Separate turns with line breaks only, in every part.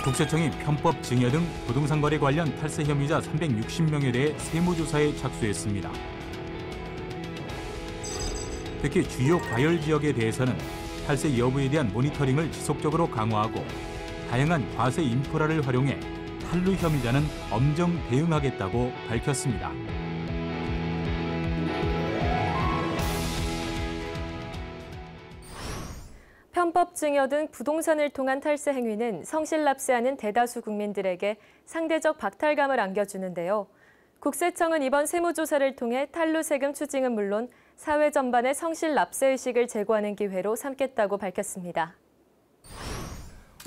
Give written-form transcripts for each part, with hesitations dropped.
국세청이 편법 증여 등 부동산 거래 관련 탈세 혐의자 360명에 대해 세무조사에 착수했습니다. 특히 주요 과열 지역에 대해서는 탈세 여부에 대한 모니터링을 지속적으로 강화하고 다양한 과세 인프라를 활용해 탈루 혐의자는 엄정 대응하겠다고 밝혔습니다.
편법 증여 등 부동산을 통한 탈세 행위는 성실 납세하는 대다수 국민들에게 상대적 박탈감을 안겨주는데요. 국세청은 이번 세무조사를 통해 탈루 세금 추징은 물론 사회 전반의 성실 납세의식을 제고하는 기회로 삼겠다고 밝혔습니다.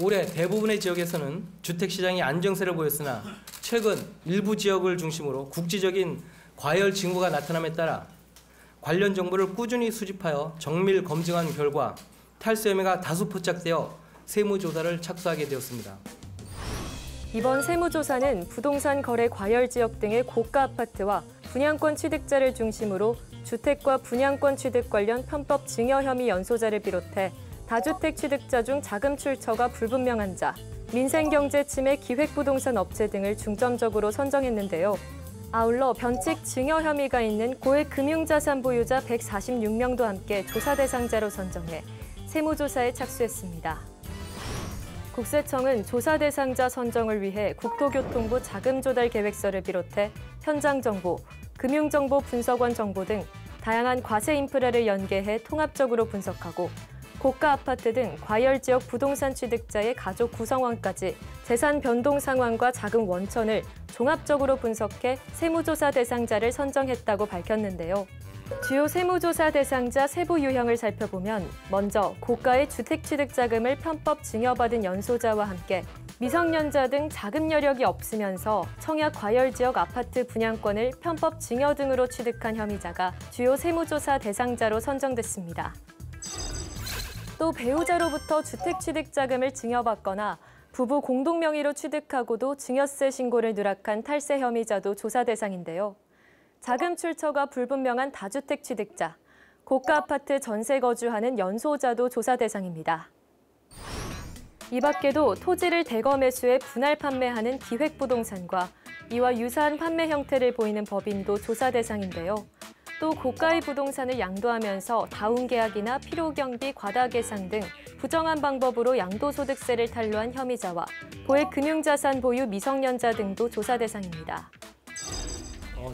올해 대부분의 지역에서는 주택시장이 안정세를 보였으나 최근 일부 지역을 중심으로 국지적인 과열 징후가 나타남에 따라 관련 정보를 꾸준히 수집하여 정밀 검증한 결과 탈세 혐의가 다수 포착되어 세무조사를 착수하게 되었습니다.
이번 세무조사는 부동산 거래 과열 지역 등의 고가 아파트와 분양권 취득자를 중심으로 주택과 분양권 취득 관련 편법 증여 혐의 연소자를 비롯해 다주택 취득자 중 자금 출처가 불분명한 자, 민생경제 침해 기획부동산 업체 등을 중점적으로 선정했는데요. 아울러 변칙 증여 혐의가 있는 고액 금융자산 보유자 146명도 함께 조사 대상자로 선정해 세무조사에 착수했습니다. 국세청은 조사 대상자 선정을 위해 국토교통부 자금조달계획서를 비롯해 현장정보, 금융정보분석원 정보 등 다양한 과세 인프라를 연계해 통합적으로 분석하고 고가 아파트 등 과열 지역 부동산 취득자의 가족 구성원까지 재산 변동 상황과 자금 원천을 종합적으로 분석해 세무조사 대상자를 선정했다고 밝혔는데요. 주요 세무조사 대상자 세부 유형을 살펴보면 먼저 고가의 주택 취득 자금을 편법 증여받은 연소자와 함께 미성년자 등 자금 여력이 없으면서 청약 과열 지역 아파트 분양권을 편법 증여 등으로 취득한 혐의자가 주요 세무조사 대상자로 선정됐습니다. 또 배우자로부터 주택 취득 자금을 증여받거나 부부 공동 명의로 취득하고도 증여세 신고를 누락한 탈세 혐의자도 조사 대상인데요. 자금 출처가 불분명한 다주택 취득자, 고가 아파트 전세 거주하는 연소자도 조사 대상입니다. 이 밖에도 토지를 대거 매수해 분할 판매하는 기획부동산과 이와 유사한 판매 형태를 보이는 법인도 조사 대상인데요. 또 고가의 부동산을 양도하면서 다운계약이나 필요경비 과다계산 등 부정한 방법으로 양도소득세를 탈루한 혐의자와 고액 금융자산 보유 미성년자 등도 조사 대상입니다.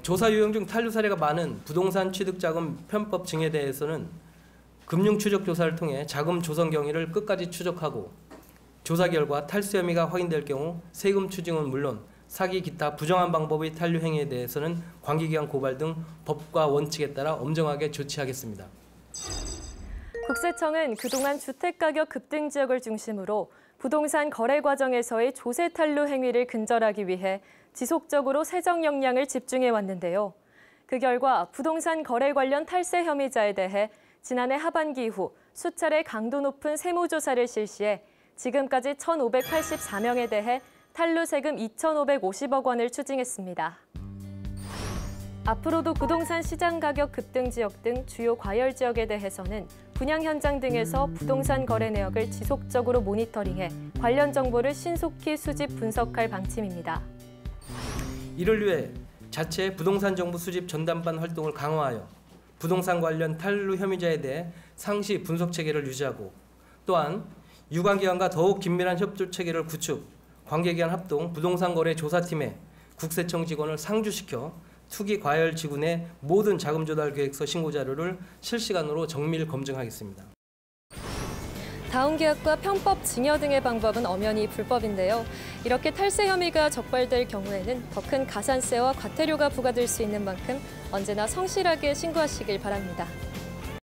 조사 유형 중 탈루 사례가 많은 부동산 취득자금 편법 증여에 대해서는 금융추적 조사를 통해 자금 조성 경위를 끝까지 추적하고 조사 결과 탈세 혐의가 확인될 경우 세금 추징은 물론 사기 기타 부정한 방법의 탈루 행위에 대해서는 관계기관 고발 등 법과 원칙에 따라 엄정하게 조치하겠습니다.
국세청은 그동안 주택가격 급등 지역을 중심으로 부동산 거래 과정에서의 조세 탈루 행위를 근절하기 위해 지속적으로 세정 역량을 집중해 왔는데요. 그 결과 부동산 거래 관련 탈세 혐의자에 대해 지난해 하반기 이후 수차례 강도 높은 세무조사를 실시해 지금까지 1,584명에 대해 탈루 세금 2,550억 원을 추징했습니다. 앞으로도 부동산 시장 가격 급등 지역 등 주요 과열 지역에 대해서는 분양 현장 등에서 부동산 거래 내역을 지속적으로 모니터링해 관련 정보를 신속히 수집 분석할 방침입니다.
이를 위해 자체 부동산 정보 수집 전담반 활동을 강화하여 부동산 관련 탈루 혐의자에 대해 상시 분석 체계를 유지하고 또한 유관기관과 더욱 긴밀한 협조 체계를 구축, 관계기관 합동 부동산 거래 조사팀에 국세청 직원을 상주시켜 투기 과열 지구 내 모든 자금 조달 계획서 신고 자료를 실시간으로 정밀 검증하겠습니다.
다운계약과 편법 증여 등의 방법은 엄연히 불법인데요. 이렇게 탈세 혐의가 적발될 경우에는 더 큰 가산세와 과태료가 부과될 수 있는 만큼 언제나 성실하게 신고하시길 바랍니다.